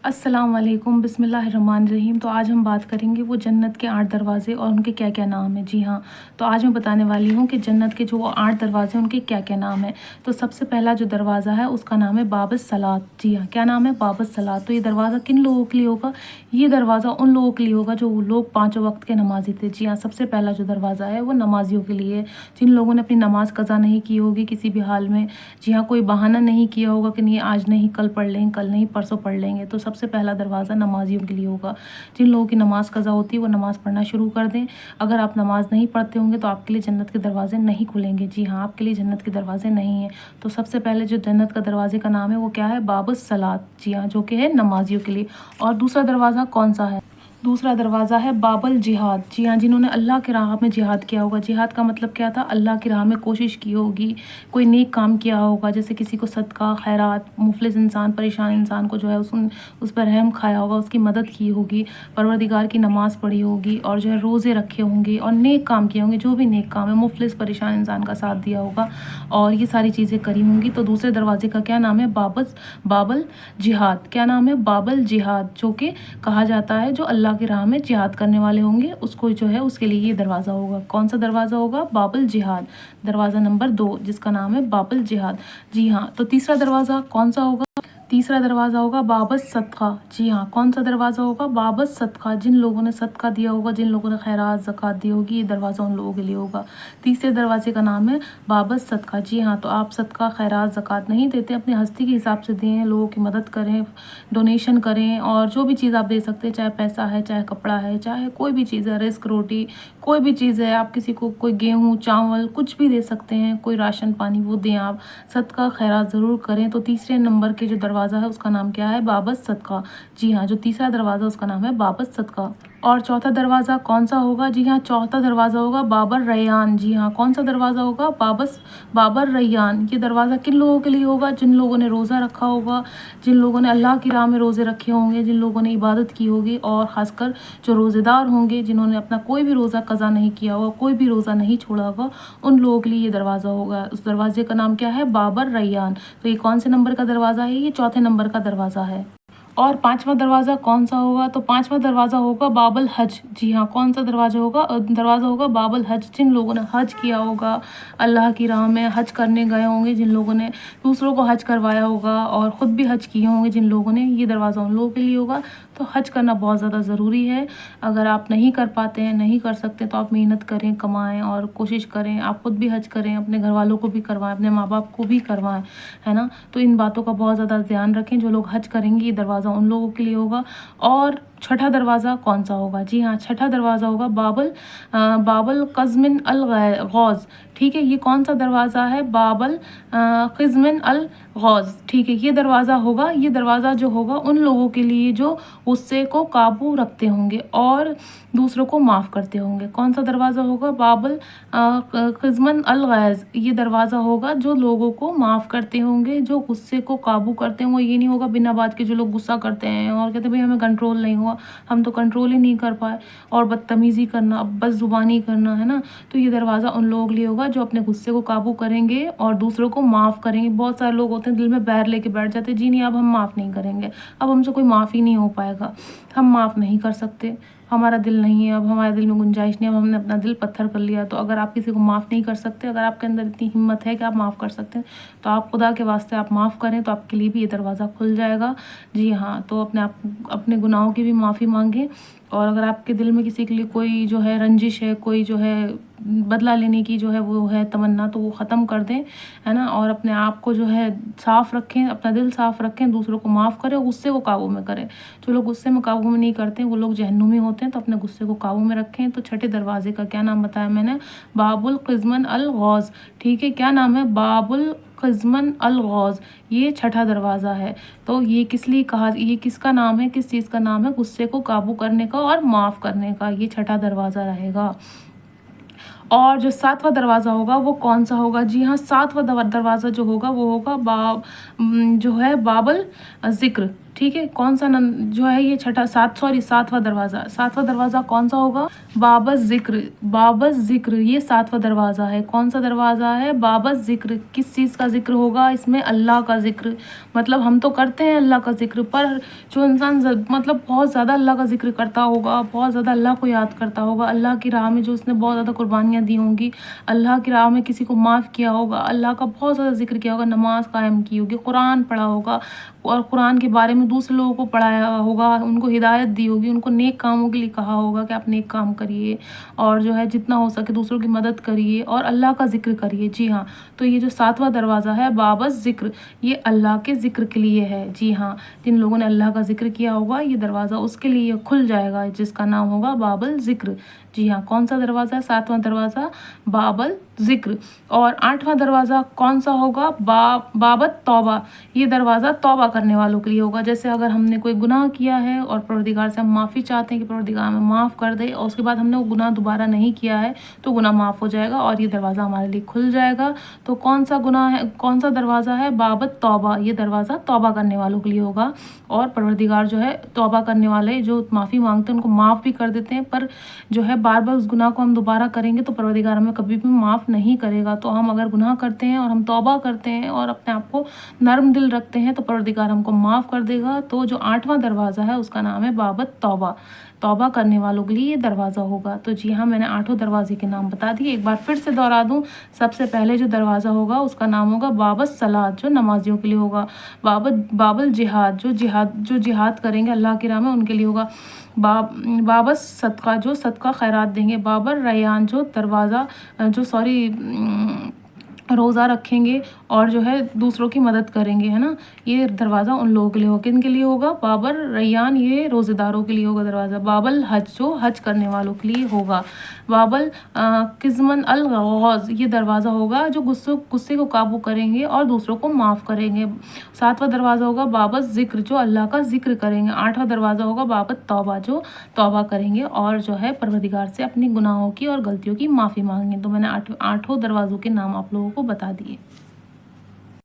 अस्सलाम वालेकुम, बिस्मिल्लाहिर्रहमानिर्रहीम। तो आज हम बात करेंगे वो जन्नत के 8 दरवाज़े और उनके क्या क्या नाम हैं। जी हाँ, तो आज मैं बताने वाली हूँ कि जन्नत के जो 8 दरवाज़े हैं उनके क्या क्या नाम हैं। तो सबसे पहला जो दरवाज़ा है उसका नाम है बाबुस सलात। जी हाँ, क्या नाम है? बाबुस सलात। तो ये दरवाज़ा किन लोगों के लिए होगा? ये दरवाज़ा उन लोगों के लिए होगा जो लोग पाँचों वक्त के नमाज़ी थे। जी हाँ, सबसे पहला जो दरवाज़ा है वो नमाज़ियों के लिए है, जिन लोगों ने अपनी नमाज़ कज़ा नहीं की होगी किसी भी हाल में। जी हाँ, कोई बहाना नहीं किया होगा कि नहीं आज नहीं, कल पढ़ लेंगे, कल नहीं परसों पढ़ लेंगे। तो सबसे पहला दरवाज़ा नमाज़ियों के लिए होगा। जिन लोगों की नमाज़ कज़ा होती है वो नमाज़ पढ़ना शुरू कर दें। अगर आप नमाज़ नहीं पढ़ते होंगे तो आपके लिए जन्नत के दरवाज़े नहीं खुलेंगे। जी हाँ, आपके लिए जन्नत के दरवाज़े नहीं हैं। तो सबसे पहले जो जन्नत का दरवाज़े का नाम है वो क्या है? बाबुस सलात। जी हाँ, जो कि है नमाज़ियों के लिए। और दूसरा दरवाज़ा कौन सा है? दूसरा दरवाज़ा है बाबुल जिहाद। जी हाँ, जिन्होंने अल्लाह की राह में जिहाद किया होगा। जिहाद का मतलब क्या था? अल्लाह की राह में कोशिश की होगी, कोई नेक काम किया होगा, जैसे किसी को सदका, खैरात, मुफलिस इंसान, परेशान इंसान को जो है उस पर रहम खाया होगा, उसकी मदद की होगी, परवरदिगार की नमाज़ पढ़ी होगी और जो है रोज़े रखे होंगे और नेक काम किए होंगे। जो भी नेक काम है, मुफलिस परेशान इंसान का साथ दिया होगा और ये सारी चीज़ें करी होंगी। तो दूसरे दरवाजे का क्या नाम है? बाबुल जिहाद। क्या नाम है? बाबुल जिहाद, जो कि कहा जाता है जो अल्लाह की राह में जिहाद करने वाले होंगे उसको जो है उसके लिए ये दरवाज़ा होगा। कौन सा दरवाज़ा होगा? बाबुल जिहाद। दरवाज़ा नंबर 2 जिसका नाम है बाबुल जिहाद। जी हाँ, तो तीसरा दरवाज़ा कौन सा होगा? तीसरा दरवाज़ा होगा बाबुस सदका। जी हाँ, कौन सा दरवाज़ा होगा? बाबुस सदका। जिन लोगों ने सदका दिया होगा, जिन लोगों ने खैरात ज़कात दी होगी, ये दरवाज़ा उन लोगों के लिए होगा। तीसरे दरवाजे का नाम है बाबुस सदका। जी हाँ, तो आप सदका, खैरात, ज़कात नहीं देते, अपनी हस्ती के हिसाब से दें, लोगों की मदद करें, डोनेशन करें और जो भी चीज़ आप दे सकते हैं, चाहे पैसा है, चाहे कपड़ा है, चाहे कोई भी चीज़ है, रिस्क, रोटी, कोई भी चीज़ है, आप किसी को कोई गेहूँ, चावल कुछ भी दे सकते हैं, कोई राशन पानी वो दें आप। सदका खैरात ज़रूर करें। तो तीसरे नंबर के जो दरवाज़ा है उसका नाम क्या है? बाबुस सदका। जी हाँ, जो तीसरा दरवाज़ा उसका नाम है बाबुस सदका। और चौथा दरवाज़ा कौन सा होगा? जी हाँ, चौथा दरवाज़ा होगा बाबर रैयान। जी हाँ, कौन सा दरवाज़ा होगा? बाबर रैयान। ये दरवाज़ा किन लोगों के लिए होगा? जिन लोगों ने रोज़ा रखा होगा, जिन लोगों ने अल्लाह की राह में रोज़े रखे होंगे, जिन लोगों ने इबादत की होगी और ख़ासकर जो रोज़ेदार होंगे, जिन्होंने अपना कोई भी रोज़ा क़ज़ा नहीं किया होगा, कोई भी रोज़ा नहीं छोड़ा होगा, उन लोगों के लिए ये दरवाज़ा होगा। उस दरवाज़े का नाम क्या है? बाबर रैयान। तो ये कौन से नंबर का दरवाज़ा है? ये चौथे नंबर का दरवाज़ा है। और पाँचवा दरवाज़ा कौन सा होगा? तो पाँचवा दरवाज़ा होगा बाबुल हज। जी हाँ, कौन सा दरवाज़ा होगा? दरवाज़ा होगा बाबुल हज। जिन लोगों ने हज किया होगा, अल्लाह की राह में हज करने गए होंगे, जिन लोगों ने दूसरों को हज करवाया होगा और ख़ुद भी हज किए होंगे, जिन लोगों ने, ये दरवाज़ा उन लोगों के लिए होगा। तो हज करना बहुत ज़्यादा ज़रूरी है। अगर आप नहीं कर पाते हैं, नहीं कर सकते, तो आप मेहनत करें, कमाएँ और कोशिश करें, आप ख़ुद भी हज करें, अपने घर वालों को भी करवाएँ, अपने माँ बाप को भी करवाएँ, है ना? तो इन बातों का बहुत ज़्यादा ध्यान रखें। जो लोग हज करेंगे ये दरवाज़ा उन लोगों के लिए होगा। और छठा दरवाज़ा कौन सा होगा? जी हाँ, छठा दरवाज़ा होगा बाबुल क़ज़्मिन अल गौज़। ठीक है, ये कौन सा दरवाज़ा है? बाबुल क़ज़्मिन अल गौज़। ठीक है, ये दरवाज़ा होगा, ये दरवाज़ा जो होगा उन लोगों के लिए जो गुस्से को काबू रखते होंगे और दूसरों को माफ़ करते होंगे। कौन सा दरवाज़ा होगा? बाबुल क़ज़्मिन अल गौज़। ये दरवाज़ा होगा जो लोगों को माफ़ करते होंगे, जो गुस्से को काबू करते होंगे। ये नहीं होगा बिना बात के जो लोग गुस्सा करते हैं और कहते हैं भाई हमें कंट्रोल नहीं हुआ, हम तो कंट्रोल ही नहीं कर पाए, और बदतमीज़ी करना, बदज़ुबानी करना, है ना? तो ये दरवाज़ा उन लोगों के लिए होगा जो अपने गुस्से को काबू करेंगे और दूसरों को माफ़ करेंगे। बहुत सारे लोग होते हैं दिल में बैर लेके बैठ जाते हैं, जी नहीं अब हम माफ़ नहीं करेंगे, अब हमसे कोई माफ़ ही नहीं हो पाएगा, हम माफ़ नहीं कर सकते, हमारा दिल नहीं है, अब हमारे दिल में गुंजाइश नहीं है, अब हमने अपना दिल पत्थर कर लिया। तो अगर आप किसी को माफ़ नहीं कर सकते, अगर आपके अंदर इतनी हिम्मत है कि आप माफ़ कर सकते हैं, तो आप खुदा के वास्ते आप माफ़ करें, तो आपके लिए भी ये दरवाज़ा खुल जाएगा। जी हाँ, तो अपने गुनाहों की भी माफ़ी मांगें। और अगर आपके दिल में किसी के लिए कोई जो है रंजिश है, कोई जो है बदला लेने की जो है वो है तमन्ना, तो वो ख़त्म कर दें, है ना? और अपने आप को जो है साफ़ रखें, अपना दिल साफ़ रखें, दूसरों को माफ़ करें, गुस्से को काबू में करें। जो लोग गुस्से में काबू में नहीं करते वो लोग जहन्नुमी होते हैं। तो अपने गुस्से को काबू में रखें। तो छठे दरवाजे का क्या नाम बताया मैंने? बाबुल क़ज़्मिन अल गौज़। ठीक है, क्या नाम है? बाबुल क़ज़्मिन अल गौज़। ये छठा दरवाज़ा है। तो ये किस लिए कहा, ये किसका नाम है, किस चीज़ का नाम है? गुस्से को काबू करने का और माफ़ करने का, ये छठा दरवाज़ा रहेगा। और जो सातवां दरवाज़ा होगा वो कौन सा होगा? जी हाँ, सातवां दरवाज़ा जो होगा वो होगा जो है बाबुल ज़िक्र। ٹھیک ہے، کون سا جو ہے یہ ساتواں دروازہ کون سا ہوگا؟ باب الذکر، باب الذکر یہ ساتواں دروازہ ہے۔ کون سا دروازہ ہے؟ باب الذکر۔ کس چیز کا ذکر ہوگا اس میں؟ اللہ کا ذکر۔ مطلب ہم تو کرتے ہیں اللہ کا ذکر، پر جو انسان مطلب بہت زیادہ اللہ کا ذکر کرتا ہوگا، بہت زیادہ اللہ کو یاد کرتا ہوگا، اللہ کی راہ میں جو اس نے بہت زیادہ قربانیاں دی ہوں گی، اللہ کی راہ میں کسی کو معاف کیا ہوگا، اللہ کا بہت زیادہ ذکر کیا ہوگا، نماز قائم کی ہوگی، قرآن پڑھا ہوگا اور قرآن کے بارے میں دوسرے لوگوں کو پڑھایا ہوگا، ان کو ہدایت دی ہوگی، ان کو نیک کاموں کے لیے کہا ہوگا کہ آپ نیک کام کریے اور جو ہے جتنا ہو سکے دوسروں کی مدد کریے اور اللہ کا ذکر کریے۔ جی ہاں، تو یہ جو ساتواں دروازہ ہے باب الذکر، یہ اللہ کے ذکر کے لیے ہے۔ جی ہاں، جن لوگوں نے اللہ کا ذکر کیا ہوگا یہ دروازہ اس کے لیے کھل جائے گا، جس کا نام ہوگا باب الذکر۔ جی ہاں، کون سا دروازہ ہے؟ ساتواں دروازہ باب الذکر۔ اور 8واں دروازہ کون سا ہوگا؟ باب التوبہ، یہ دروازہ توبہ کرنے والوں کے لیے ہوگا۔ جیسے اگر ہم نے کوئی گناہ کیا ہے اور پروردگار سے ہم معافی چاہتے ہیں کہ پروردگار ہمیں معاف کر دے، اور اس کے بعد ہم نے وہ گناہ دوبارہ نہیں کیا ہے تو گناہ معاف ہو جائے گا اور یہ دروازہ ہمارے لیے کھل جائے گا۔ تو کون سا گناہ ہے، کون سا دروازہ ہے؟ باب التوبہ، یہ دروازہ توبہ کرنے والوں کے لیے ہوگا، اور پروردگار جو ہے توبہ کرنے والے جو معافی مانگتے ہیں ان کو معاف بھی کر دیتے ہیں، پر جو ہے بار بار اس گناہ کو ہم دوبارہ کریں گے تو پروردگار ہمیں کبھی بھی معاف نہیں کرے گا۔ تو ہم اگر گناہ کرتے ہیں اور ہم توبہ کرتے ہیں اور اپنے آپ کو نرم دل رکھتے ہیں تو پروردگار ہم کو معاف کر دے گا۔ تو جو 8واں دروازہ ہے اس کا نام ہے باب التوبہ، توبہ کرنے والوں کے لیے یہ دروازہ ہوگا۔ تو جی ہاں، میں نے 8 دروازے کے نام بتا دیے، ایک بار پھر سے دہرا دوں۔ سب سے پہلے جو دروازہ ہوگا اس کا نام ہوگا باب الصلاۃ، جو نمازیوں کے لیے ہوگا۔ باب الجہاد، جو جہاد کریں گے اللہ کی راہ میں ان کے لیے ہوگا۔ باب الصدقہ، جو صدقہ خیرات دیں گے۔ باب الریان، روزہ رکھیں گے اور جو ہے دوسروں کی مدد کریں گے، ہے نا، یہ دروازہ ان لوگوں کے لیے ہوگا۔ کن کے لیے ہوگا؟ باب الریان، یہ روزے داروں کے لیے ہوگا دروازہ۔ باب الحج، جو حج کرنے والوں کے لیے ہوگا۔ باب القزمن الغوض، یہ دروازہ ہوگا جو غصے کو قابو کریں گے اور دوسروں کو معاف کریں گے۔ 7واں دروازہ ہوگا باب الذکر، جو اللہ کا ذکر کریں گے۔ 8واں دروازہ ہوگا باب التوبہ، جو توبہ کریں گے اور جو ہے پروردگار سے اپنی گناہوں کی اور غلطیوں کی معافی مانگیں گے۔ تو میں نے 8 دروازوں کے نام آپ لوگوں کو بتا دیے۔